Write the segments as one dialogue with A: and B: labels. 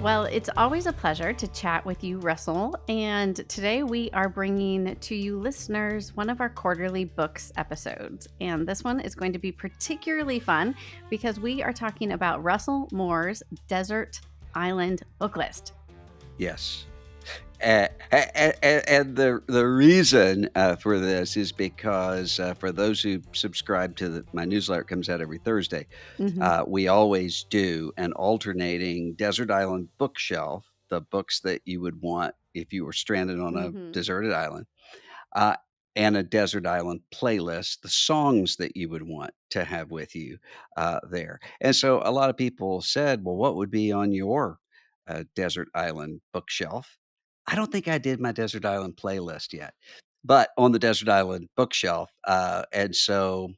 A: Well, it's always a pleasure to chat with you, Russell. And today we are bringing to you listeners one of our quarterly books episodes. And this one is going to be particularly fun because we are talking about Russell Moore's Desert Island book list.
B: Yes. And the reason for this is because for those who subscribe to my newsletter, it comes out every Thursday. We always do an alternating desert island bookshelf, the books that you would want if you were stranded on a deserted island, uh, and a desert island playlist, the songs that you would want to have with you there. And so a lot of people said, well, what would be on your desert island bookshelf? I don't think I did my desert island playlist yet, but on the desert island bookshelf. And so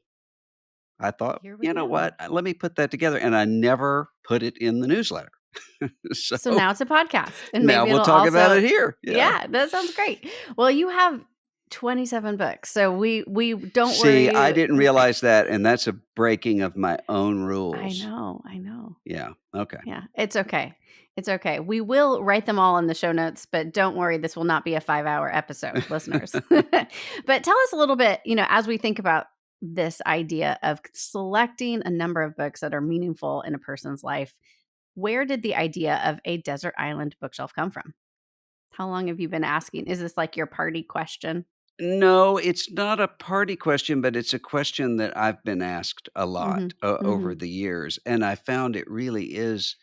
B: I thought,
A: Here we
B: you know
A: go.
B: what? Let me put that together. And I never put it in the newsletter.
A: So
B: So
A: now it's a podcast, and
B: now
A: maybe
B: we'll
A: it'll
B: talk about
A: also,
B: it here. Yeah.
A: yeah, that sounds great. Well, you have 27 books, so we don't
B: See, I
A: worry.
B: didn't realize that, and that's a breaking of my own
A: I
B: rules.
A: know, I know.
B: Yeah, okay.
A: Yeah, it's okay. It's okay. We will write them all in the show notes, but don't worry, this will not be a 5-hour episode, listeners. But tell us a little bit, as we think about this idea of selecting a number of books that are meaningful in a person's life, where did the idea of a desert island bookshelf come from? How long have you been asking? Is this like your party question?
B: No, it's not a party question, but it's a question that I've been asked a lot
A: Mhm.
B: over
A: Mhm.
B: the years, and I found it really is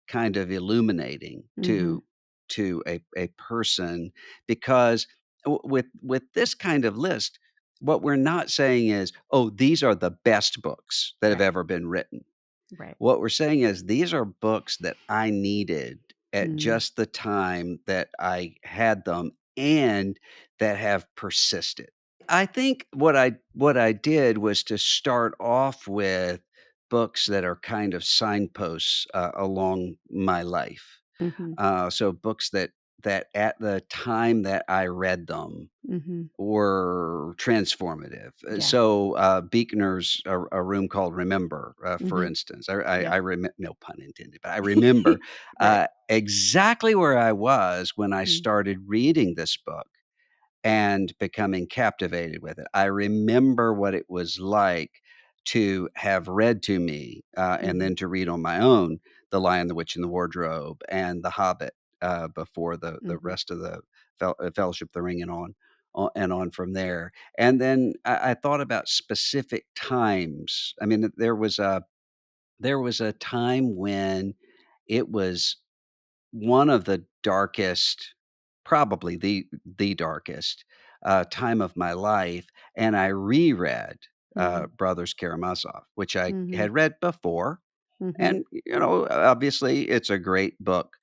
B: kind of illuminating
A: Mhm.
B: to a person because with this kind of list, what we're not saying is, "Oh, these are the best books that have
A: Right.
B: ever been written."
A: Right.
B: What we're saying is these are books that I needed at
A: Mm.
B: just the time that I had them and that have persisted. I think what I did was to start off with books that are kind of signposts along my life.
A: Mhm.
B: So books that at the time that I read them
A: Mhm.
B: were transformative.
A: Yeah.
B: So, Buechner's A Room Called Remember, for
A: Mhm.
B: instance,
A: Yep.
B: I no pun intended, but I remember,
A: Right.
B: exactly where I was when I
A: Mm.
B: started reading this book and becoming captivated with it. I remember what it was like to have read to me, and
A: Mhm.
B: then to read on my own The Lion, the Witch, and the Wardrobe and The Hobbit, before the
A: Mhm.
B: rest of the Fellowship of the Ring and on from there. And then I thought about specific times. I mean, there was a time when it was one of the darkest, probably the darkest, time of my life, and I reread,
A: Mhm.
B: Brothers Karamazov, which I
A: Mhm.
B: had read before,
A: Mhm.
B: and, obviously, it's a great book,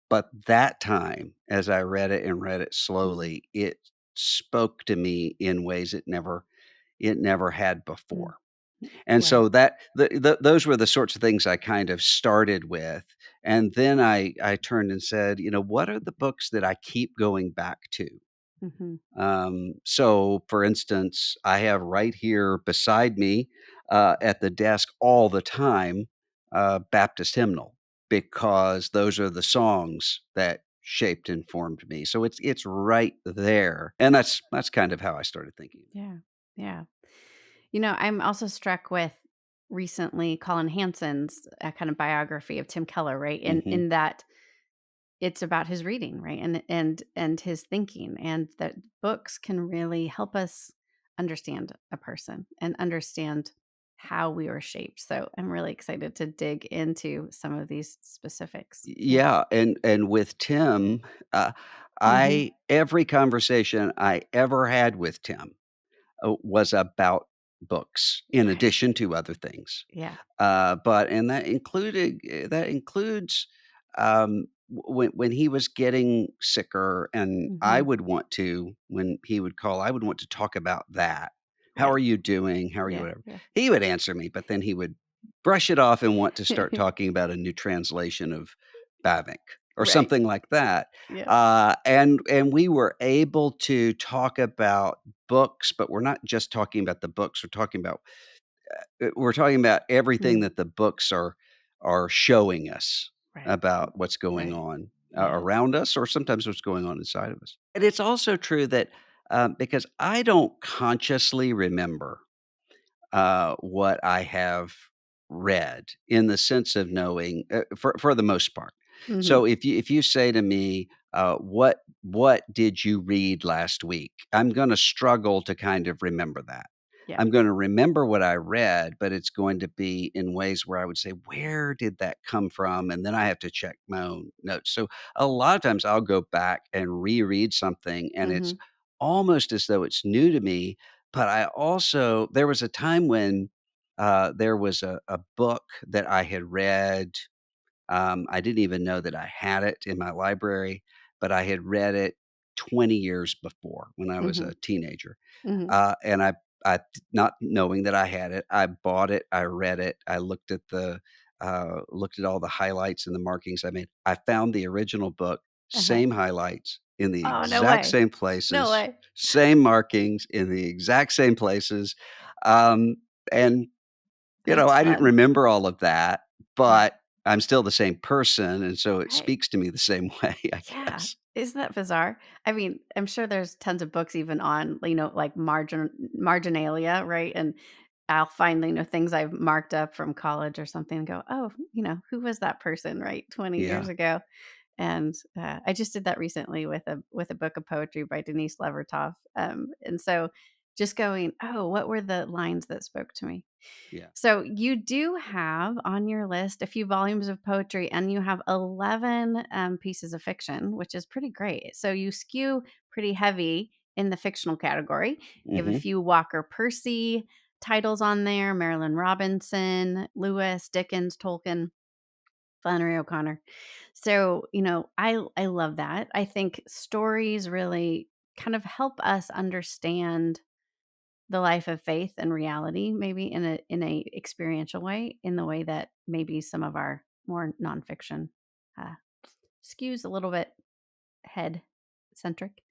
B: but that time, as I read it
A: Mhm.
B: slowly, it spoke to me in ways it never had
A: Mm.
B: before. And
A: Right.
B: so that those were the sorts of things I kind of started with, and then I turned and said, "What are the books that I keep going back to?"
A: Mhm.
B: So, for instance, I have right here beside me, at the desk all the time, Baptist hymnal, because those are the songs that shaped and formed me. So it's right there, and that's kind of how I started thinking.
A: Yeah. Yeah. I'm also struck with recently Colin Hansen's kind of biography of Tim Keller, right?
B: Mhm.
A: In that it's about his reading, right? And his thinking, and that books can really help us understand a person and understand how we were shaped. So I'm really excited to dig into some of these specifics. Yeah.
B: Yeah, and with Tim, uh,
A: Mhm.
B: I every conversation I ever had with Tim, was about books in
A: Right.
B: addition to other things.
A: Yeah.
B: But and that includes, when he was getting sicker, and I
A: Mhm.
B: would want to when he would call, I would want to talk about that. "How are
A: Right.
B: you doing? How are you?"
A: Yeah.
B: Whatever.
A: Yeah.
B: He would answer me, but then he would brush it off and want to start talking about a new translation of Bavinck or
A: Right.
B: something like that.
A: Yeah.
B: And we were able to talk about books, but we're not just talking about the books, we're talking about everything
A: Mm.
B: that the books are showing us,
A: Right.
B: about what's going
A: Right.
B: on
A: Yes.
B: around us, or sometimes what's going on inside of us. And it's also true that because I don't consciously remember what I have read in the sense of knowing for the most part.
A: Mhm.
B: So if you say to me, what did you read last week? I'm going to struggle to kind of remember that.
A: Yeah.
B: I'm going to remember what I read, but it's going to be in ways where I would say, where did that come from? And then I have to check my own notes. So a lot of times I'll go back and reread something, and it's
A: Mhm.
B: almost as though it's new to me, but I also there was a time when, there was a book that I had read, I didn't even know that I had it in my library, but I had read it 20 years before when I was
A: Mhm.
B: a teenager,
A: Mhm.
B: and I not knowing that I had it, I bought it, I read it, I looked at all the highlights and the markings I made. I found the original book,
A: Uh-huh.
B: same highlights in the
A: Oh, no
B: exact
A: way.
B: same
A: No
B: places,
A: way.
B: same markings in the exact same places, um, and,
A: That's
B: I didn't
A: fun.
B: remember all of that,
A: Yeah.
B: but I'm still the same person, and so it
A: Right.
B: speaks to me the same way, I
A: Yeah.
B: guess.
A: Isn't that bizarre? I mean, I'm sure there's tons of books even on, like marginalia, right? And I'll find, things I've marked up from college or something and go, oh, who was that person, right? 20 years
B: Yeah,
A: ago. And I just did that recently with a book of poetry by Denise Levertov. And so just going, oh, what were the lines that spoke to me?
B: yeah.
A: So you do have on your list a few volumes of poetry, and you have 11 pieces of fiction, which is pretty great. So you skew pretty heavy in the fictional category. You have a
B: Mhm.
A: few Walker Percy titles on there, Marilyn Robinson, Lewis, Dickens, Tolkien, Flannery O'Connor. So, I love that. I think stories really kind of help us understand the life of faith and reality, maybe in a experiential way, in the way that maybe some of our more nonfiction uh, skews a little bit head centric.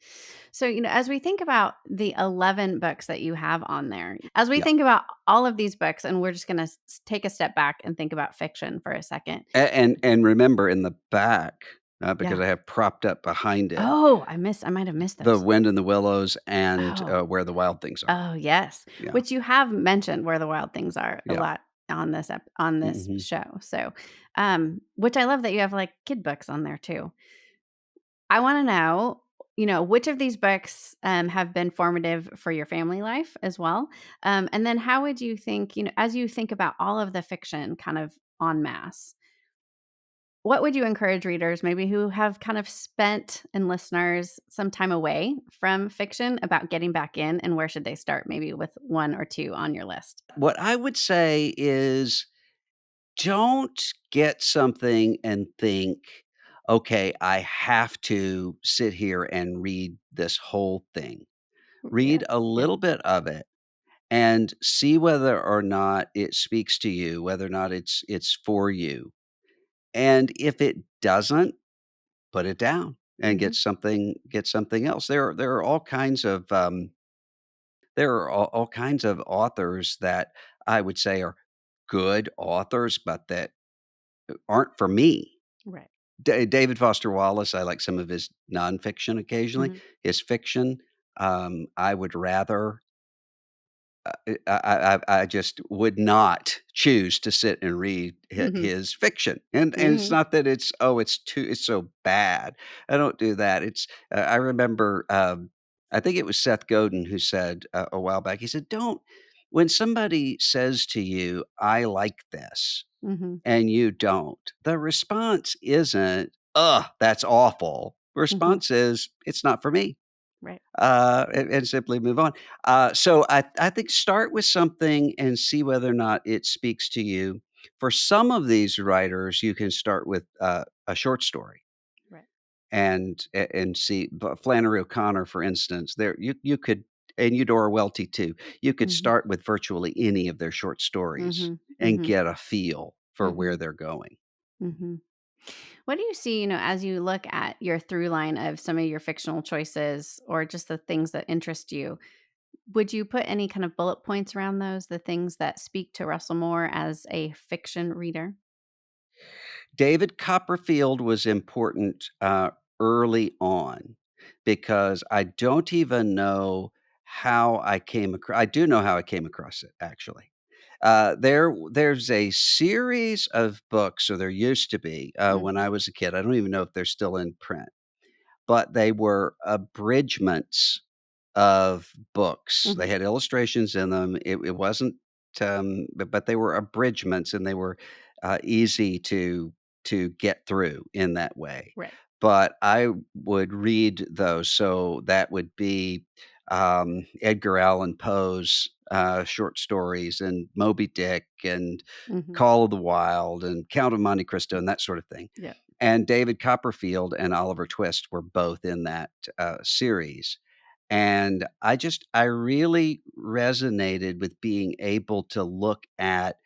A: So, as we think about the 11 books that you have on there, as we
B: Yeah.
A: think about all of these books, and we're just going to take a step back and think about fiction for a second.
B: And remember in the back, because
A: Yeah.
B: I have propped up behind it,
A: Oh, I might have missed
B: The
A: those.
B: Wind in the Willows and,
A: Oh.
B: Where the Wild Things Are.
A: Oh, yes,
B: Yeah,
A: which you have mentioned where the wild things are a
B: yeah.
A: lot on this
B: Mhm.
A: show, so, which I love that you have, like, kid books on there too. I wanna know, which of these books, have been formative for your family life as well, and then how would you think, as you think about all of the fiction kind of en masse, what would you encourage readers maybe who have kind of spent and listeners some time away from fiction about getting back in, and where should they start maybe with 1 or 2 on your list?
B: What I would say is don't get something and think, "Okay, I have to sit here and read this whole thing."
A: Yeah,
B: Read a
A: yeah,
B: little bit of it and see whether or not it speaks to you, whether or not it's for you, and if it doesn't, put it down and
A: mhm,
B: get something else. There are all kinds of, there are all kinds of authors that I would say are good authors, but that aren't for me.
A: right,
B: David Foster Wallace, I like some of his nonfiction occasionally.
A: mhm,
B: His fiction, I would rather I just would not choose to sit and read
A: mhm,
B: his fiction, and it's
A: mhm,
B: not that it's so bad. I don't do that. I remember, I think it was Seth Godin who said a while back, he said, "Don't when somebody says to you, 'I like this,'
A: mhm,
B: and you don't, the response isn't, 'Ugh, that's awful.' The
A: mhm,
B: response is, 'It's not for me.'"
A: right,
B: And simply move on. So I think start with something and see whether or not it speaks to you. For some of these writers, you can start with a short story
A: right,
B: and see. But Flannery O'Connor, for instance, there you could, and Eudora Welty too. You could
A: mhm,
B: start with virtually any of their short stories
A: mhm,
B: and
A: mhm,
B: get a feel for where
A: mhm,
B: they're going.
A: mhm. What do you see, as you look at your through line of some of your fictional choices or just the things that interest you? Would you put any kind of bullet points around those, the things that speak to Russell Moore as a fiction reader?
B: David Copperfield was important, early on because I don't even know how I came across. I do know how I came across it, actually. There's a series of books, or there used to be,
A: Mm,
B: when I was a kid. I don't even know if they're still in print, but they were abridgments of books. They
A: mhm,
B: had illustrations in them. It wasn't, but they were abridgments, and they were easy to get through in that way.
A: right.
B: But I would read those. So that would be Edgar Allan Poe's short stories, and Moby Dick, and
A: Mhm,
B: Call of the Wild, and Count of Monte Cristo, and that sort of thing.
A: yeah.
B: And David Copperfield and Oliver Twist were both in that series. And I really resonated with being able to look at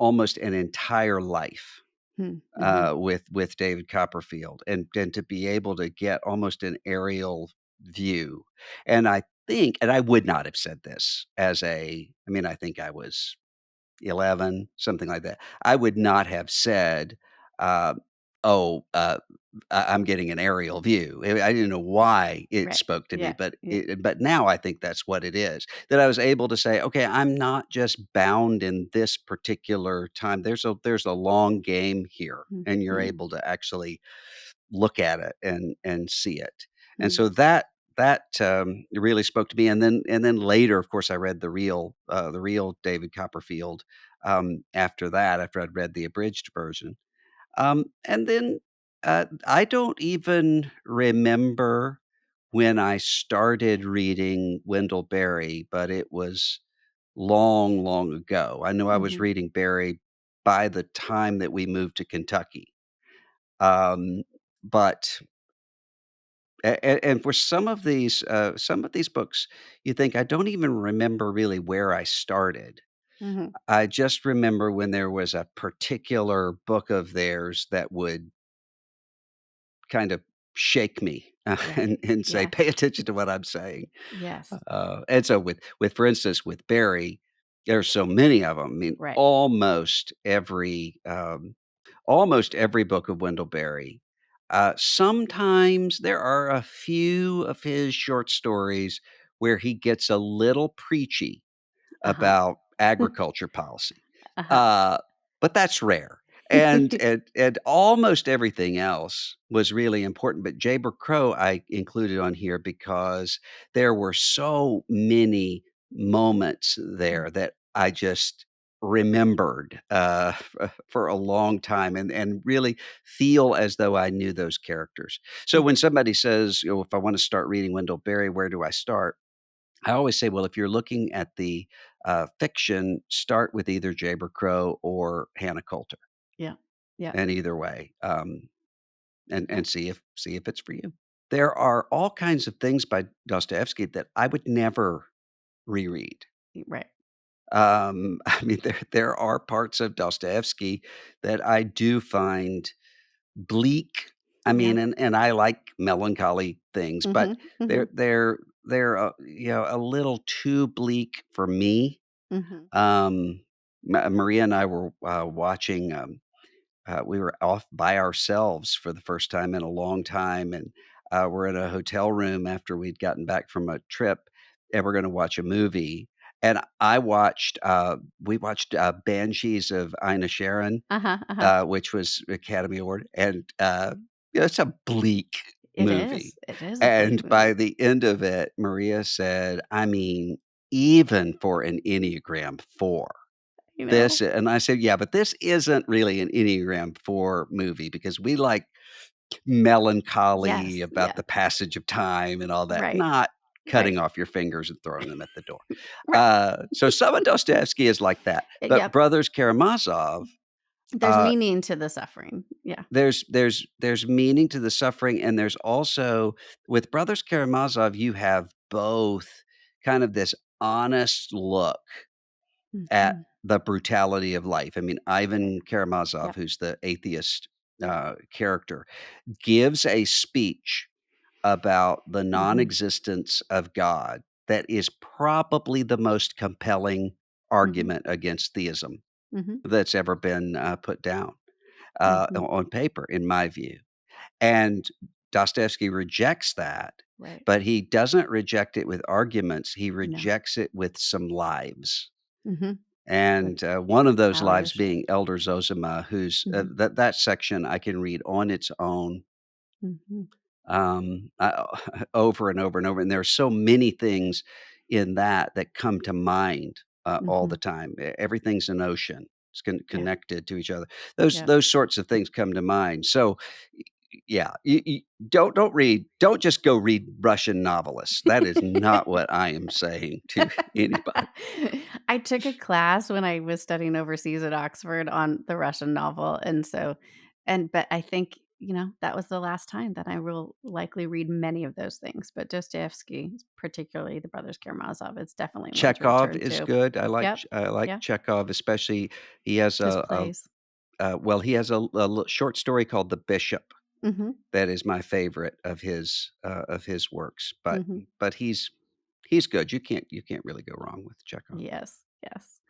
B: almost an entire life
A: Hmm, mhm,
B: with David Copperfield, and to be able to get almost an aerial view. And I think, and I would not have said this as I mean, I think I was 11, something like that. I would not have said, uh, "Oh, I'm getting an aerial view." I didn't know why it
A: right.
B: spoke to me,
A: Yeah,
B: but
A: yeah.
B: now I think that's what it is, that I was able to say, "Okay, I'm not just bound in this particular time. There's a long game here," and you're
A: Mhm,
B: able to actually look at it and see it. And
A: mm,
B: so that really spoke to me. And then later, of course, I read the real David Copperfield, after that, after I'd read the abridged version. And then, I don't even remember when I started reading Wendell Berry, but it was long, long ago. I know I was
A: mhm,
B: reading Berry by the time that we moved to Kentucky. Um, but and for some of these books, you think, I don't even remember really where I started.
A: mhm.
B: I just remember when there was a particular book of theirs that would kind of shake me, and
A: Right.
B: say,
A: Yeah.
B: "Pay attention to what I'm saying."
A: Yes.
B: And so for instance, with Barry, there's so many of them. I mean,
A: Right.
B: almost every book of Wendell Berry. Sometimes there are a few of his short stories where he gets a little preachy
A: Uh-huh.
B: about agriculture policy.
A: Uh-huh.
B: Uh, but that's rare. And almost everything else was really important. But Jayber Crow I included on here because there were so many moments
A: Mm,
B: there that I just remembered for a long time, and really feel as though I knew those characters. So
A: mm,
B: when somebody says, if I want to start reading Wendell Berry, where do I start? I always say, well, if you're looking at the fiction, start with either Jayber Crow or Hannah Coulter,
A: yeah. Yeah.
B: and either way,
A: Yeah.
B: and see if it's for you. There are all kinds of things by Dostoevsky that I would never reread.
A: Right.
B: I mean, there are parts of Dostoevsky that I do find bleak. I
A: Yeah.
B: mean, and I like melancholy things, but
A: Mhm. Mhm.
B: they're a little too bleak for me.
A: Mhm.
B: Maria and I were watching. We were off by ourselves for the first time in a long time, and we're in a hotel room after we'd gotten back from a trip, and we're going to watch a movie. And we watched Banshees of Inisherin,
A: Uh-huh. Uh-huh.
B: which was Academy Award, and it's a bleak
A: It
B: movie.
A: is. It is a bleak
B: And by
A: movie,
B: the end of it, Maria said, "I mean, even for an Enneagram 4,
A: you know?
B: this," and I said, "Yeah, but this isn't really an Enneagram 4 movie because we like melancholy
A: Yes.
B: about
A: Yeah.
B: the passage of time and all that,
A: Right.
B: not
A: Right.
B: cutting off your fingers and throwing them at the door."
A: Right.
B: So some of Dostoevsky is like that, but
A: Yep.
B: Brothers Karamazov,
A: There's
B: uh,
A: meaning to the suffering. Yeah.
B: there's meaning to the suffering, and there's also, with Brothers Karamazov, you have both kind of this honest look at
A: Mhm.
B: the brutality of life. I mean, Ivan Karamazov,
A: Yep.
B: who's the atheist
A: Yep.
B: character, gives a speech about the
A: Mhm.
B: non-existence of God that is probably the most compelling
A: Mhm.
B: argument against theism
A: Mhm.
B: that's ever been put down.
A: Mhm.
B: on paper, in my view. And Dostoevsky rejects that,
A: Right.
B: but he doesn't reject it with arguments. He
A: No.
B: rejects it with some lives.
A: Mhm. With
B: And, one of those lives
A: values.
B: being Elder Zosima, who's
A: Mhm.
B: that section I can read on its own,
A: Mhm.
B: over and over and over, and there are so many things in that that come to mind, all the
A: Mhm.
B: time. Everything's an ocean. It's
A: Yeah.
B: connected to each other. Those
A: Yep.
B: those sorts of things come to mind. So, yeah, you don't just go read Russian novelists. That is not what I am saying to anybody.
A: I took a class when I was studying overseas at Oxford on the Russian novel, but I think, that was the last time that I will likely read many of those things, but Dostoevsky, particularly The Brothers Karamazov, it's definitely one to
B: Chekhov
A: return
B: is
A: to.
B: good.
A: Yep.
B: I like
A: Yeah.
B: Chekhov, especially he has
A: His plays.
B: he has a short story called The Bishop
A: Mhm.
B: that is my favorite of his works,
A: Mhm.
B: but he's good. You can't really go wrong with Chekhov.
A: Yes. Yes.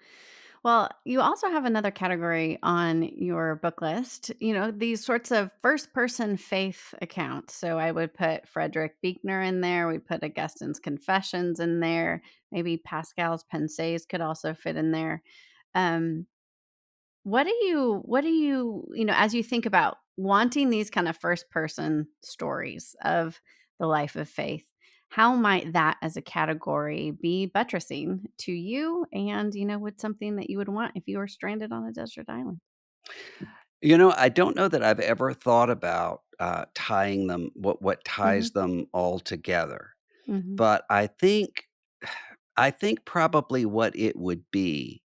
A: Well, you also have another category on your book list, these sorts of first person faith accounts. So I would put Frederick Buechner in there. We put Augustine's Confessions in there. Maybe Pascal's Pensées could also fit in there. Um, as you think about wanting these kind of first person stories of the life of faith, how might that as a category be buttressing to you and, with something that you would want if you were stranded on a desert island?
B: I don't know that I've ever thought about, tying them what ties
A: Mhm.
B: them all together,
A: Mhm.
B: but I think probably what it would be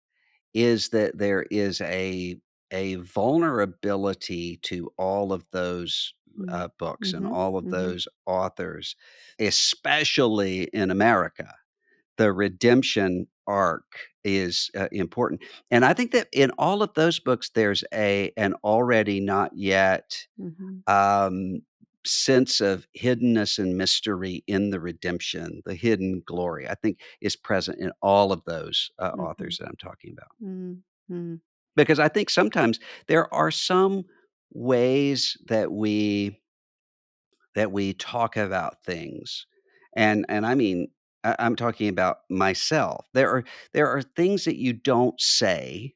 B: is that there is a vulnerability to all of those,
A: Mm.
B: books and
A: Mhm.
B: all of
A: Mhm.
B: those authors, especially in America. The redemption arc is, important, and I think that in all of those books, there's an already not yet,
A: Mhm.
B: um, sense of hiddenness and mystery in the redemption, the hidden glory, I think is present in all of those, authors
A: Mhm.
B: that I'm talking about.
A: Mhm. Mhm.
B: Because I think sometimes there are some ways that we talk about things, and I mean, I'm talking about myself. There are things that you don't say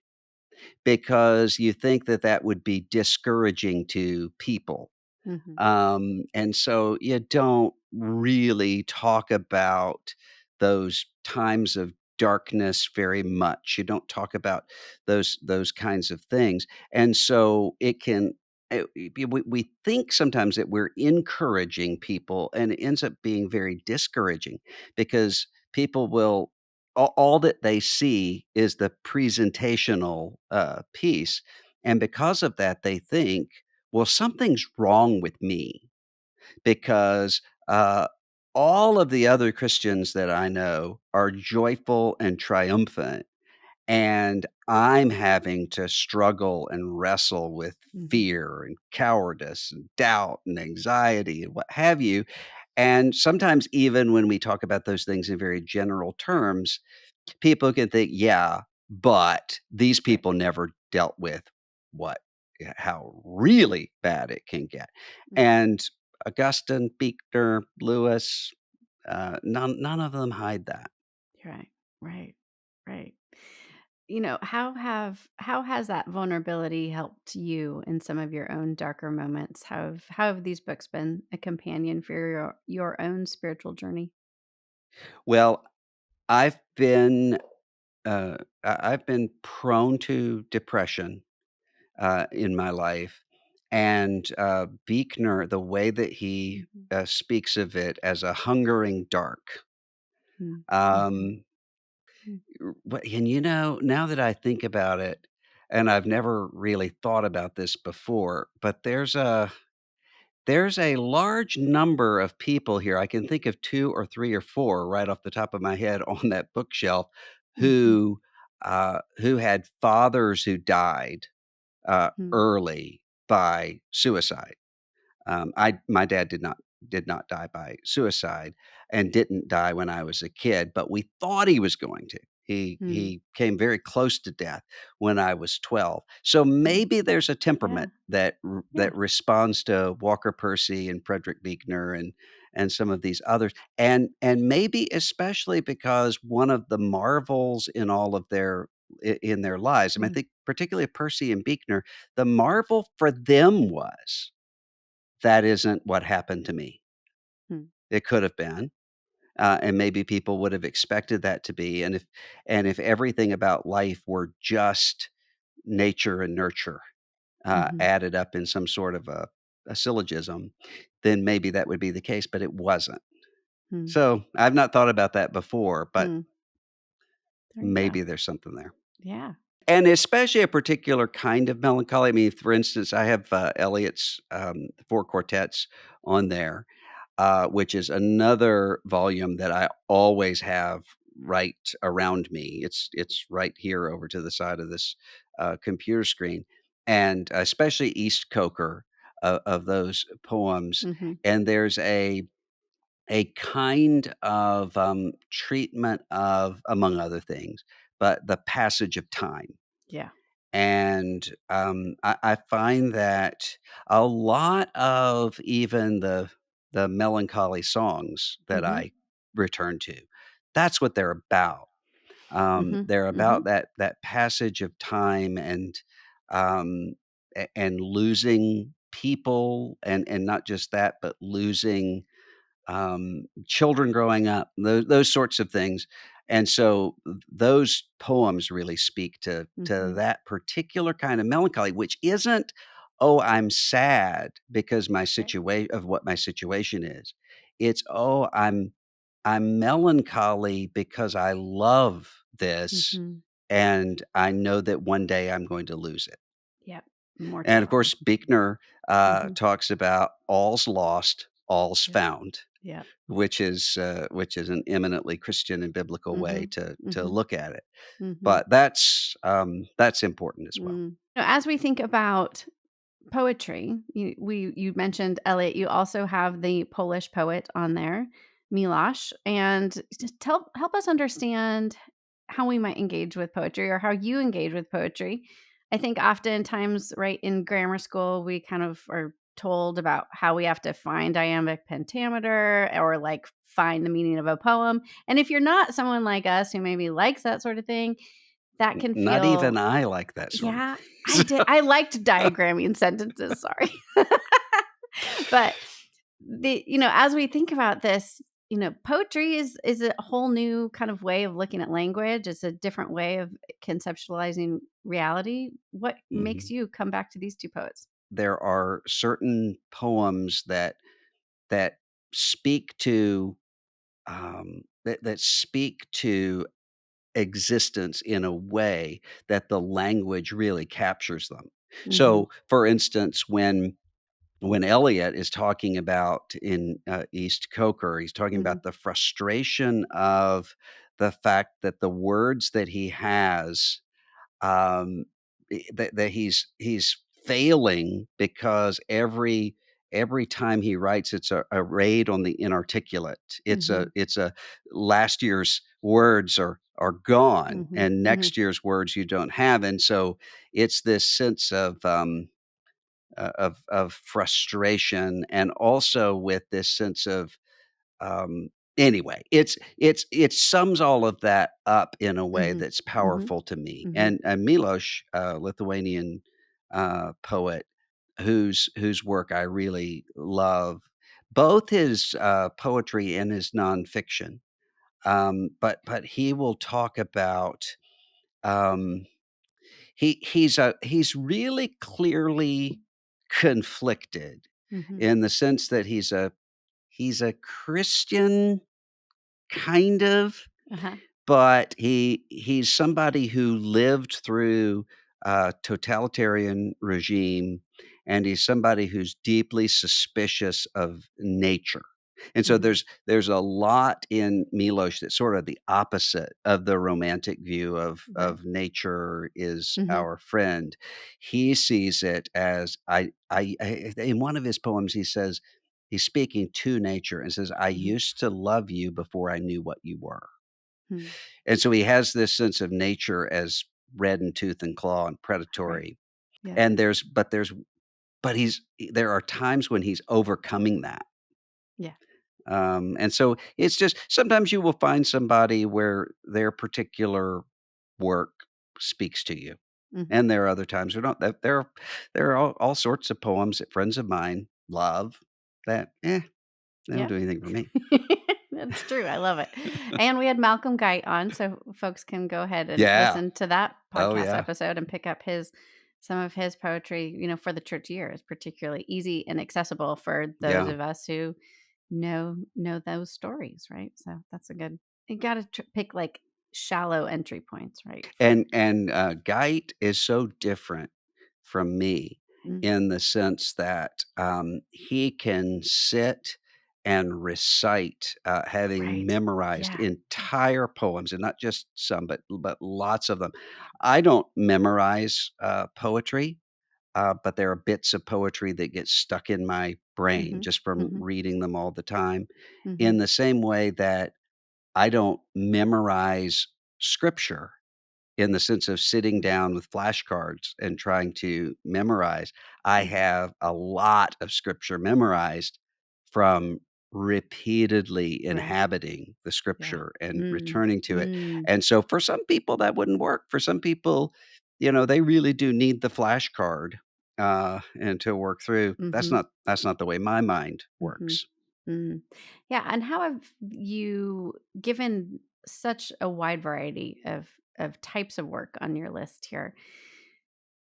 B: because you think that that would be discouraging to people.
A: Mhm.
B: And so you don't really talk about those times of darkness very much. You don't talk about those kinds of things. And so it can we think sometimes that we're encouraging people and it ends up being very discouraging because people will all that they see is the presentational piece. And because of that, they think, well, something's wrong with me because all of the other Christians that I know are joyful and triumphant, and I'm having to struggle and wrestle with
A: Mhm.
B: fear and cowardice and doubt and anxiety and what have you. And sometimes, even when we talk about those things in very general terms, people can think, "Yeah, but these
A: Right.
B: people never dealt with what how really bad it can get."
A: Mhm.
B: And Augustine, Buechner, Lewis, none of them hide that.
A: Right. Right. Right. How has that vulnerability helped you in some of your own darker moments? How have these books been a companion for your own spiritual journey?
B: Well, I've been, I've been prone to depression, in my life, and, Buechner, the way that he,
A: Mhm.
B: speaks of it as a hungering dark,
A: Mm. Mhm.
B: um
A: Mm.
B: And now that I think about it, and I've never really thought about this before, but there's a large number of people here. I can think of 2 or 3 or 4 right off the top of my head on that bookshelf
A: Mhm.
B: who had fathers who died,
A: Mm.
B: early by suicide. I My dad did not die by suicide and didn't die when I was a kid, but we thought he was going to.
A: Mm.
B: He came very close to death when I was 12. So
A: Mm.
B: maybe there's a
A: Yeah.
B: temperament
A: Yeah.
B: that responds to Walker Percy and Frederick Buechner and some of these others, and maybe especially because one of the marvels in all of in their lives, I mean, I
A: Mm.
B: think particularly Percy and Buechner, the marvel for them was, "That isn't what happened to me."
A: Mm.
B: It could have been, and maybe people would have expected that to be, and if everything about life were just nature and nurture,
A: Mhm.
B: added up in some sort of a syllogism, then maybe that would be the case, but it wasn't.
A: Mm.
B: So, I've not thought about that before, but
A: Mm. There you go.
B: maybe there's something there.
A: Yeah.
B: And especially a particular kind of melancholy. I mean, for instance, I have, Eliot's, 4 quartets on there, which is another volume that I always have right around me. It's right here over to the side of this, computer screen, and especially East Coker of those poems,
A: Mhm.
B: and there's a kind of, treatment of, among other things, but the passage of time.
A: Yeah.
B: And, I find that a lot of even the melancholy songs that
A: Mhm.
B: I return to, that's what they're about.
A: Mhm.
B: They're
A: Mhm.
B: about that passage of time um, and losing people, and not just that, but losing children growing up, those sorts of things. And so those poems really speak to
A: Mhm.
B: that particular kind of melancholy, which isn't, oh, I'm sad because my
A: Right.
B: situation of what my situation is. It's, oh, I'm melancholy because I love this
A: Mhm.
B: and I know that one day I'm going to lose it.
A: Yep.
B: And of
A: Mortality.
B: course, Buechner
A: Mhm.
B: talks about all's lost, all's
A: Yep.
B: found,
A: Yep.
B: which is an eminently Christian and biblical way
A: Mhm.
B: to
A: Mhm.
B: look at it.
A: Mhm.
B: But that's important as well.
A: Mm. As we think about poetry, you mentioned Eliot, you also have the Polish poet on there, Milosz, and just help us understand how we might engage with poetry or how you engage with poetry. I think oftentimes, right, in grammar school, we kind of are told about how we have to find iambic pentameter or, like, find the meaning of a poem, and if you're not someone like us who maybe likes that sort of thing, that can
B: Not even
A: feel.
B: I like that sort of
A: Yeah, I
B: thing.
A: did. I liked diagramming sentences, sorry. But as we think about this, poetry is a whole new kind of way of looking at language. It's a different way of conceptualizing reality. What makes
B: Mhm.
A: you come back to these 2 poets?
B: There are certain poems that speak to that speak to existence in a way that the language really captures them.
A: Mhm,
B: So, for instance, when Eliot is talking about in, East Coker, he's talking
A: mhm,
B: about the frustration of the fact that the words that he has, um, that he's failing because every time he writes, it's a raid on the inarticulate.
A: mhm,
B: It's a last year's words are gone,
A: mhm,
B: and
A: mhm,
B: next year's words you don't have, and so it's this sense of frustration, and also with this sense of anyway, it sums all of that up in a way
A: mhm,
B: that's
A: mhm,
B: powerful to me.
A: mhm,
B: And Milosh, Lithuanian poet, whose work I really love, both his poetry and his nonfiction. But he will talk about um, he's really clearly conflicted
A: mhm.
B: in the sense that he's a Christian, kind of,
A: Uh-huh.
B: but he's somebody who lived through a totalitarian regime, and he's somebody who's deeply suspicious of nature. And so
A: Mhm.
B: there's a lot in Milosh that's sort of the opposite of the romantic view
A: Right.
B: of nature is
A: Mhm,
B: our friend. He sees it as I in one of his poems, he says he's speaking to nature and says, "I
A: mhm.
B: used to love you before I knew what you were."
A: Hmm.
B: And so he has this sense of nature as red in tooth and claw and
A: Right.
B: predatory.
A: Yeah.
B: And but there are times when he's overcoming that.
A: Yeah.
B: And so it's just sometimes you will find somebody where their particular work speaks to you.
A: Mhm.
B: And there are other times where not that there are all sorts of poems that friends of mine love that, they don't
A: Yeah.
B: do anything for me.
A: That's true, I love it. And we had Malcolm Guite on, so folks can go ahead and
B: Yeah.
A: listen to that
B: Oh,
A: podcast
B: yeah.
A: episode and pick up his some of his poetry, for the church year is particularly easy and accessible for those
B: Yeah.
A: of us who know those stories, right? So that's a good you gotta pick, like, shallow entry points, right? For
B: Geit is so different from me
A: mm,
B: in the sense that, he can sit and recite, having
A: right.
B: memorized
A: Yeah.
B: entire poems, and not just some, but lots of them. I don't memorize, poetry, but there are bits of poetry that get stuck in my brain
A: Mhm.
B: just from
A: Mhm.
B: reading them all the time,
A: Mhm.
B: in the same way that I don't memorize scripture in the sense of sitting
A: Mhm.
B: down with flashcards and trying to memorize. I
A: Mhm.
B: have a lot of scripture memorized from repeatedly
A: Right.
B: inhabiting the
A: Yeah.
B: scripture and
A: Mm.
B: returning to it.
A: Mm.
B: And so for some people, that wouldn't work. For some people, they really do need the flashcard and to work through.
A: Mhm.
B: That's not the way my mind
A: Mhm.
B: works.
A: Mm. Yeah, and how have you given such a wide variety of types of work on your list here?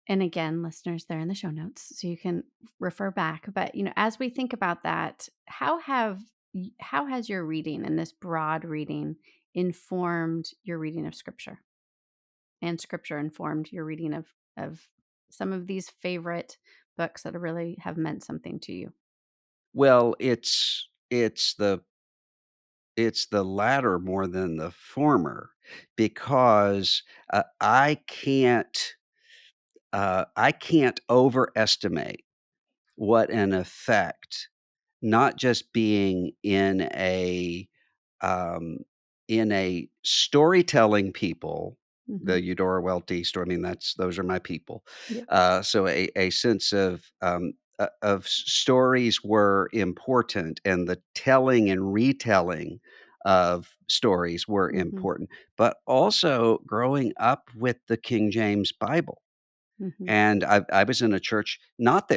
A: And again, listeners, they're in the show notes, so you can refer back. But as we think about that, how has your reading and this broad reading informed your reading of Scripture, and Scripture informed your reading of some of these favorite books that really have meant something to you?
B: Well, it's the latter more than the former because, I can't overestimate what an effect not just being um, in a storytelling people,
A: Hmm.
B: the Eudora Welty story, I mean, those are my people.
A: Yeah.
B: So a sense of stories were important, and the telling and retelling of stories were
A: Hmm.
B: important, but also growing up with the King James Bible.
A: Hmm.
B: And I was in a church, not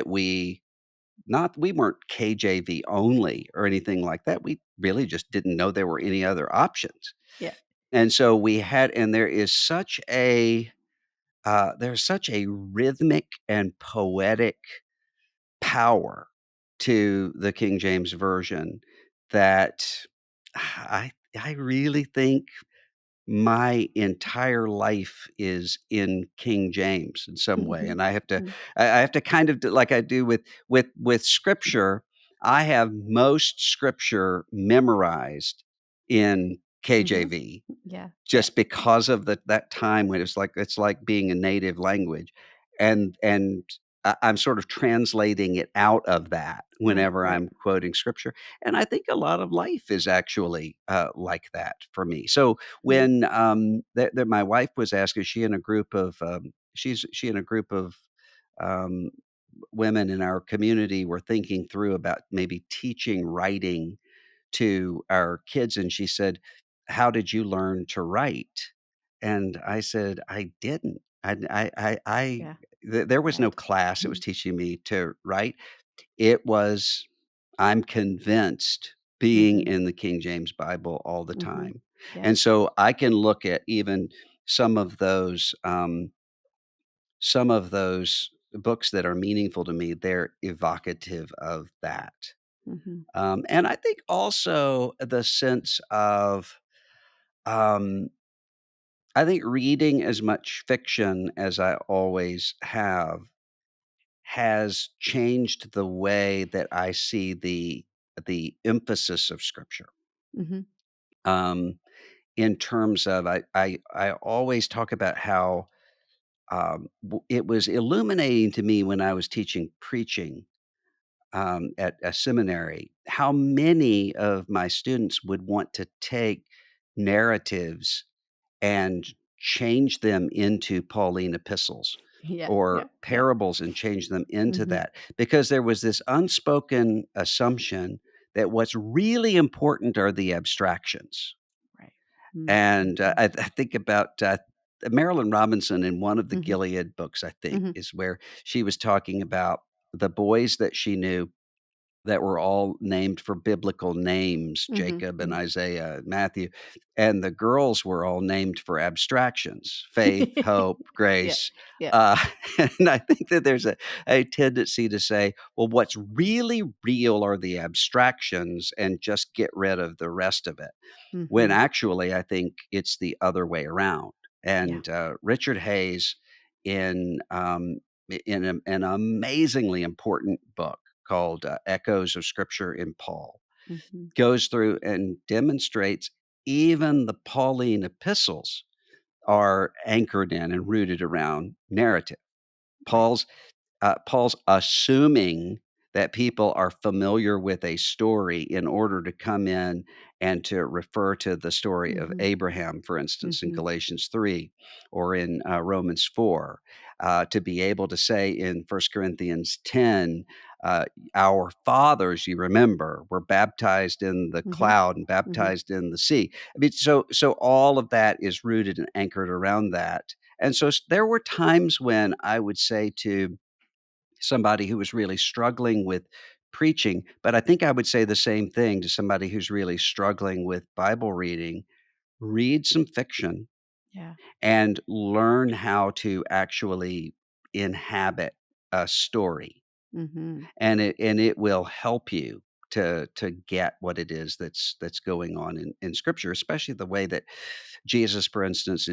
B: we weren't KJV only or anything like that. We really just didn't know there were any other options.
A: Yeah.
B: And so we had and there's such a rhythmic and poetic power to the King James Version that I really think my entire life is in King James in some way,
A: Mhm.
B: and
A: Mm.
B: I have to kind of do like I do with scripture. I have most scripture memorized in
A: Mhm.
B: KJV
A: Yeah, yeah.
B: just because of that time when it's like being a native language, and I'm sort of translating it out of that
A: Right,
B: whenever
A: right.
B: I'm quoting scripture, and I think a lot of life is actually, like that for me. So
A: Mm.
B: when, that my wife was asking, she and a group of, um, women in our community were thinking through about maybe teaching writing to our kids, and she said, "How did you learn to write?" And I said, "I didn't. I
A: Yeah,
B: there was no
A: right.
B: class that was
A: Mhm.
B: teaching me to write. It was I'm convinced being
A: Mhm.
B: in the King James Bible all the
A: Mhm.
B: time."
A: Yeah.
B: And so I can look at even some of those, books that are meaningful to me, they're evocative of that.
A: Mhm.
B: And I think also the sense of, um, I think reading as much fiction as I always have has changed the way that I see the emphasis of scripture.
A: Mhm.
B: Um, in terms of, I always talk about how it was illuminating to me when I was teaching preaching at a seminary, how many of my students would want to take narratives and change them into Pauline epistles
A: Yeah, yeah,
B: or
A: yeah.
B: parables and change them into
A: Mhm.
B: that, because there was this unspoken assumption that what's really important are the abstractions.
A: Right. Mm,
B: And,
A: mhm.
B: I think about, Marilyn Robinson in one of the
A: Mhm,
B: Gilead books, I think,
A: mhm.
B: is where she was talking about the boys that she knew that were all named for biblical names,
A: Mhm,
B: Jacob and
A: mhm.
B: Isaiah, Matthew, and the girls were all named for abstractions, faith, hope,
A: Yeah,
B: grace,
A: yeah.
B: uh, and I think that there's a tendency to say, "Well, what's really real are the abstractions and just get rid of the rest of it." When
A: Mhm.
B: actually, I think it's the other way around,
A: Yeah.
B: and, Richard Hayes in, in an amazingly important book called, Echoes of Scripture in Paul,
A: Mhm.
B: goes through and demonstrates even the Pauline epistles are anchored in and rooted around narrative.
A: Right.
B: Paul's Paul's assuming that people are familiar with a story in order to come in and to refer to the story of
A: Mhm,
B: Abraham, for instance, in
A: mhm,
B: Galatians 3 or in Romans 4, to be able to say in 1 Corinthians 10, our fathers, you remember, were baptized in the
A: mhm,
B: cloud and
A: mhm.
B: baptized in the sea. I mean, so all of that is rooted and anchored around that. And so there were times when I would say to somebody who was really struggling with preaching, but I think I would say the same thing to somebody who's really struggling with Bible reading. Read some fiction
A: Yeah.
B: and learn how to actually inhabit a story,
A: Mhm.
B: and it will help you to get what it is that's going on in Scripture, especially the way that Jesus, for instance,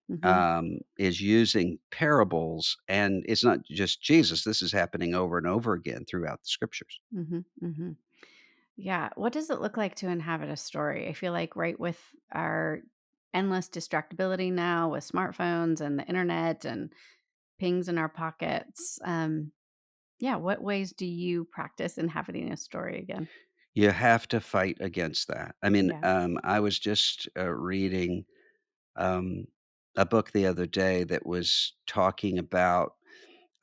A: Mhm,
B: is using parables, and it's not just Jesus. This is happening over and over again throughout the Scriptures.
A: mhm, mhm. Yeah. What does it look like to inhabit a story? I feel like right with our endless distractibility now with smartphones and the internet and pings in our pockets, yeah, what ways do you practice inhabiting a story again?
B: You have to fight against that. I mean,
A: Yeah.
B: I was just reading um, a book the other day that was talking about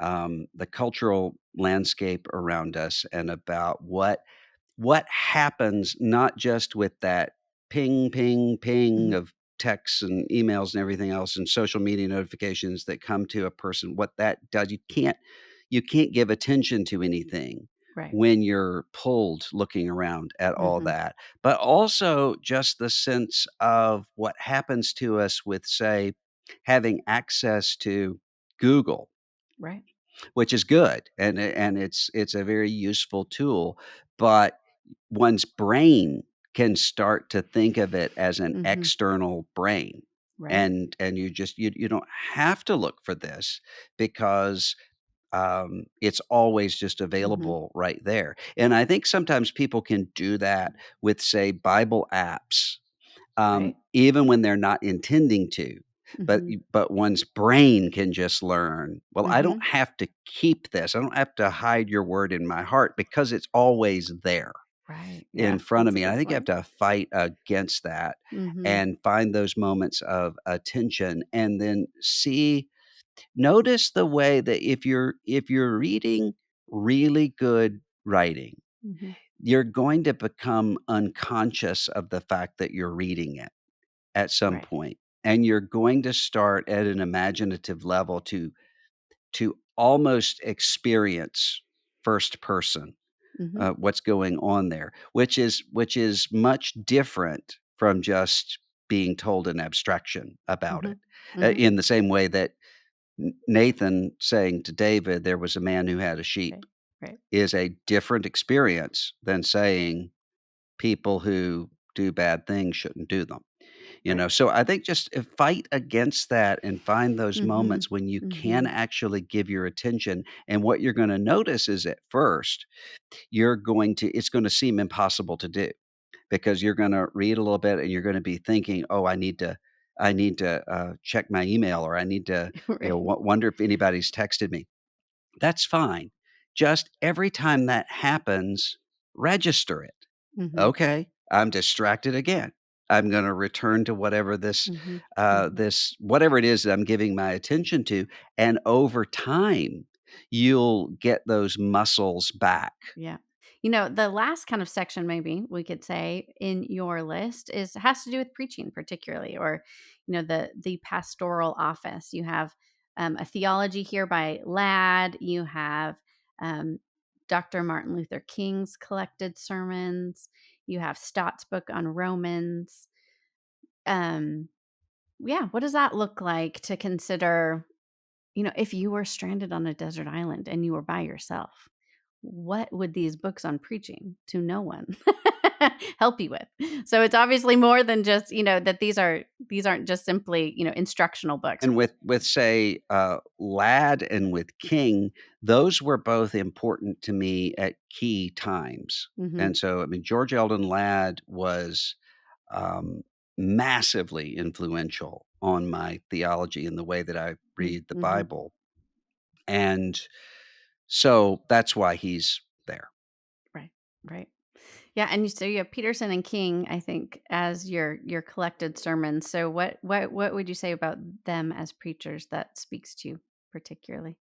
B: the cultural landscape around us and about what happens not just with that ping, ping, ping
A: Mhm.
B: of texts and emails and everything else and social media notifications that come to a person, what that does, you can't give attention to anything
A: Right.
B: when you're pulled looking around at all
A: Mhm.
B: that. But also just the sense of what happens to us with, say, having access to Google,
A: Right.
B: which is good, and it's a very useful tool, but one's brain can start to think of it as an
A: Mhm.
B: external brain,
A: Right.
B: and you don't have to look for this because, it's always just
A: Mhm.
B: available right there, and I think sometimes people can do that with, say, Bible apps,
A: Right.
B: even when they're not intending to.
A: Mhm.
B: But one's brain can just learn, "Well, I don't
A: Mhm.
B: have to keep this. I don't have to hide your word in my heart because it's always there
A: Right.
B: in
A: Yeah,
B: front of
A: that's a
B: me." And I
A: good
B: think you have
A: point.
B: to fight against that
A: Mhm.
B: and find those moments of attention and then notice the way that if you're reading really good writing,
A: Mhm.
B: you're going to become unconscious of the fact that you're reading it at some
A: Right.
B: point, and you're going to start at an imaginative level to almost experience first person
A: Mhm.
B: what's going on there, which is much different from just being told an abstraction about it.
A: Mhm. Mhm.
B: In the same way that Nathan saying to David, "There was a man who had a sheep,"
A: Right. Right.
B: is a different experience than saying people who do bad things shouldn't do them.
A: Right.
B: So I think just fight against that and find those
A: Mhm.
B: moments when you can
A: Mhm.
B: actually give your attention. And what you're going to notice is at first, it's going to seem impossible to do because you're going to read a little bit and you're going to be thinking, oh, I need to check my email, or I need to,
A: Right.
B: wonder if anybody's texted me. That's fine. Just every time that happens, register it.
A: Mhm.
B: Okay, I'm distracted again. I'm gonna return to whatever this,
A: Mhm. Mhm.
B: this whatever it is that I'm giving my attention to, and over time, you'll get those muscles back.
A: Yeah. The last kind of section maybe we could say in your list is has to do with preaching particularly, or the pastoral office. You have a theology here by Ladd. You have um, Dr. Martin Luther King's collected sermons. You have Stott's book on Romans. Um, yeah, what does that look like to consider? If you were stranded on a desert island and you were by yourself, what would these books on preaching to no one help you with? So it's obviously more than just, that these aren't just simply, instructional books.
B: And with say, Ladd and with King, those were both important to me at key times.
A: Mhm.
B: And so, I mean, George Eldon Ladd was, um, massively influential on my theology and the way that I
A: Mm,
B: read the
A: mhm.
B: Bible. And so that's why he's there.
A: Right. Right. Yeah, and you have Peterson and King, I think, as your collected sermons. So what would you say about them as preachers that speaks to you particularly?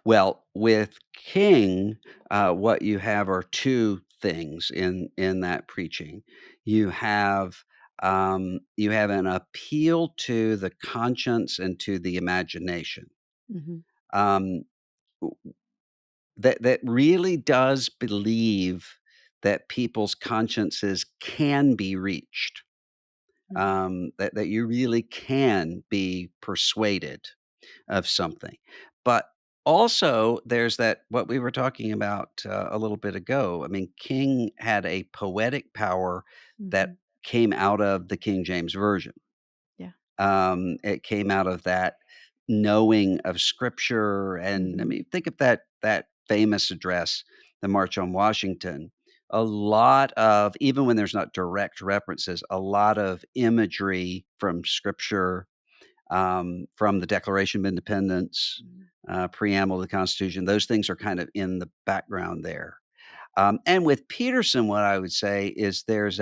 B: Well, with King, what you have are 2 things in that preaching. You have, you have an appeal to the conscience and to the imagination,
A: Mhm.
B: um, that really does believe that people's consciences can be reached,
A: Mhm.
B: that you really can be persuaded of something. But also, there's that what we were talking about a little bit ago. I mean, King had a poetic power that
A: Mhm.
B: came out of the King James Version.
A: Yeah.
B: It came out of that knowing of Scripture, and I
A: Mhm.
B: mean, think of that famous address, the March on Washington. A lot of even when there's not direct references, a lot of imagery from Scripture, from the Declaration of Independence,
A: Mhm.
B: preamble to the Constitution. Those things are kind of in the background there. And with Peterson, what I would say is there's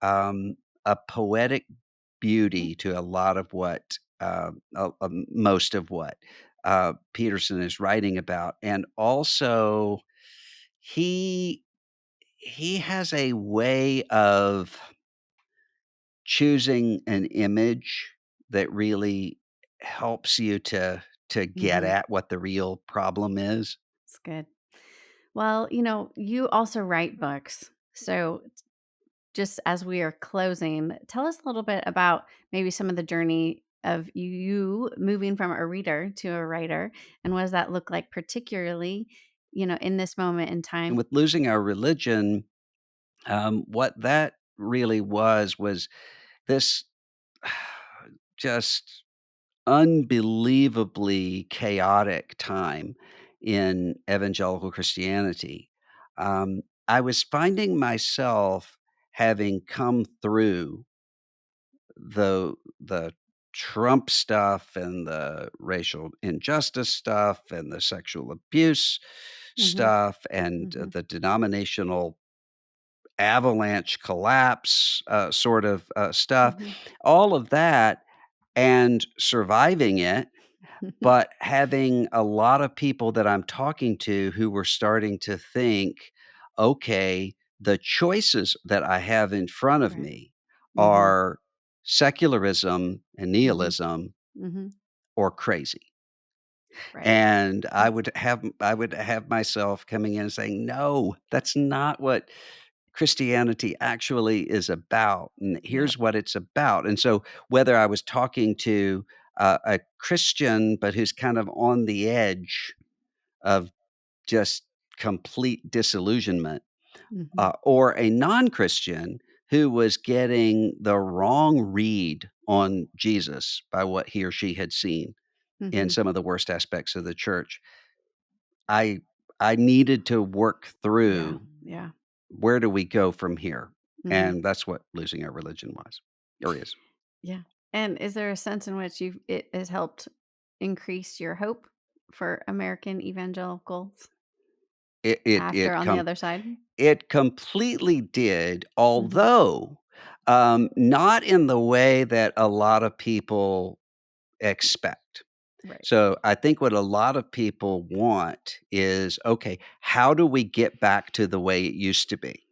B: um, a poetic
A: Yeah.
B: beauty to a lot of what, most of what Peterson is writing about, and also he he has a way of choosing an image that really helps you to get
A: Mhm.
B: at what the real problem is.
A: It's good. Well, you also write books. So, just as we are closing, tell us a little bit about maybe some of the journey of you moving from a reader to a writer, and what does that look like, particularly, in this moment in
B: And
A: time?
B: with losing our religion, what that really was this just unbelievably chaotic time in evangelical Christianity. I was finding myself having come through the Trump stuff and the racial injustice stuff and the sexual abuse
A: Mhm.
B: stuff and
A: Mhm.
B: the denominational avalanche collapse sort of stuff,
A: Mhm.
B: all of that, and surviving it, but having a lot of people that I'm talking to who were starting to think, okay, the choices that I have in front of
A: Right.
B: me
A: Mhm.
B: are secularism and
A: Mhm.
B: nihilism
A: Mhm.
B: or crazy.
A: Right.
B: And
A: Mm.
B: I would have myself coming in and saying, no, that's not what Christianity actually is about, and
A: Yep.
B: here's what it's about. And so, whether I was talking to a Christian, but who's kind of on the edge of just complete disillusionment,
A: Mhm.
B: or a non-Christian who was getting the wrong read on Jesus by what he or she had seen in
A: Mhm.
B: some of the worst aspects of the church, I I needed to work
A: Yeah.
B: through
A: Yeah.
B: where do we go from here?
A: Mhm.
B: And that's what losing our religion was or is.
A: Yeah. And is there a sense in which it has helped increase your hope for American evangelicals
B: It it
A: after
B: it
A: on the
B: com
A: other side?
B: it completely did,
A: Mhm.
B: although, Not in the way that a lot of people expect.
A: Right.
B: So I think what a lot of people want is, okay, how do we get back to the way it used to be?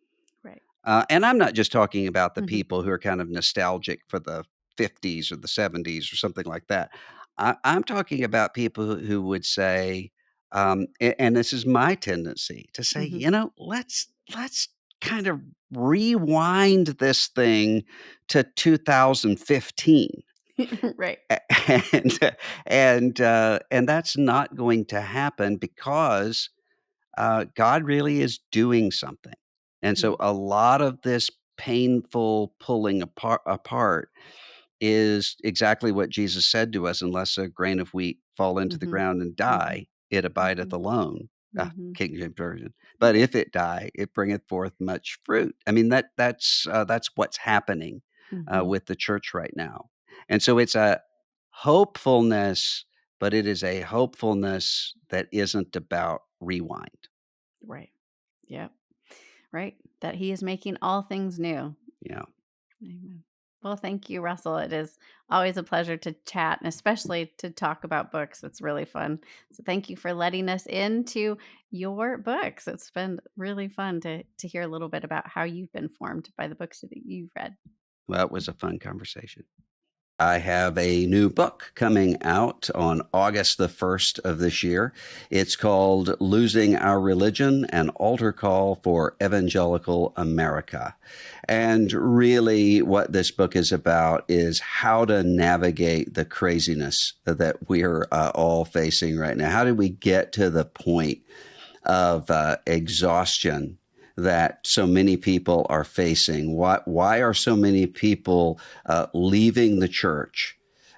A: Right.
B: And I'm not just talking about the
A: Mhm.
B: people who are kind of nostalgic for the 50s or the 70s or something like that. I'm talking about people who would say, and this is my tendency to say,
A: Mhm.
B: let's kind of rewind this thing to 2015.
A: Right.
B: And and that's not going to happen because God really is doing something. And so
A: Mm.
B: a lot of this painful pulling apart is exactly what Jesus said to us, unless a grain of wheat fall into the
A: Mhm.
B: ground and
A: Mhm.
B: die, it abideth
A: Mhm.
B: alone.
A: Mhm.
B: King James Version. But
A: Right.
B: if it die, it bringeth forth much fruit. I mean, that's what's happening
A: Mhm.
B: with the church right now. And so it's a hopefulness, but it is a hopefulness that isn't about rewind.
A: Right. Yep. Right. That he is making all things new.
B: Yeah.
A: Amen. Well, thank you, Russell. It is always a pleasure to chat and especially to talk about books. It's really fun. So thank you for letting us into your books. It's been really fun to hear a little bit about how you've been formed by the books that you've read.
B: Well, it was a fun conversation. I have a new book coming out on August the 1st of this year. It's called Losing Our Religion, an altar call for evangelical America. And really, what this book is about is how to navigate the craziness that we're all facing right now. How do we get to the point of exhaustion that so many people are facing? Why are so many people leaving the church?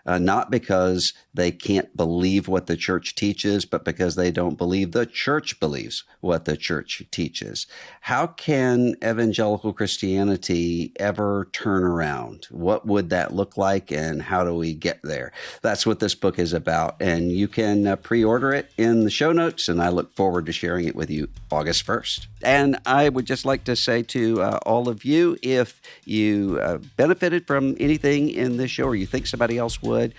B: Not because they can't believe what the church teaches, but because they don't believe the church believes what the church teaches. How can evangelical Christianity ever turn around? What would that look like, and how do we get there? That's what this book is about, and you can pre-order it in the show notes, and I look forward to sharing it with you August 1st. And I would just like to say to all of you, if you benefited from anything in this show or you think somebody else would,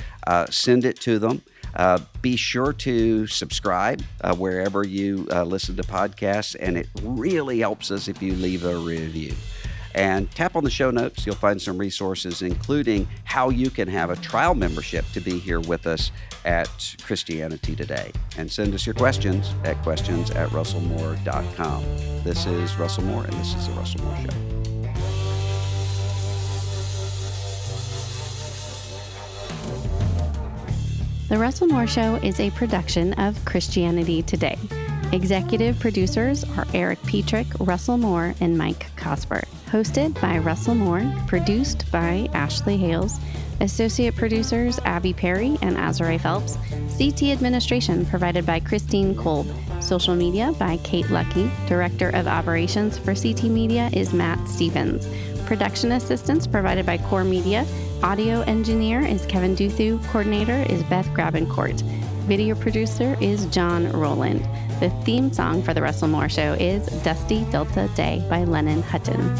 B: send it to them. Be sure to subscribe wherever you listen to podcasts, and it really helps us if you leave a review. And tap on the show notes. You'll find some resources, including how you can have a trial membership to be here with us at Christianity Today. And send us your questions at questions@russellmoore.com. This is Russell Moore, and this is The Russell Moore Show.
A: The Russell Moore Show is a production of Christianity Today. Executive producers are Eric Petrick, Russell Moore, and Mike Cosper. Hosted by Russell Moore, produced by Ashley Hales, associate producers Abby Perry and Azare Phelps, CT administration provided by Christine Kolb, social media by Kate Lucky, director of operations for CT Media is Matt Stevens, production assistance provided by Core Media, audio engineer is Kevin Duthu, coordinator is Beth Grabencourt, video producer is John Rowland. The theme song for The Russell Moore Show is Dusty Delta Day by Lennon Hutton.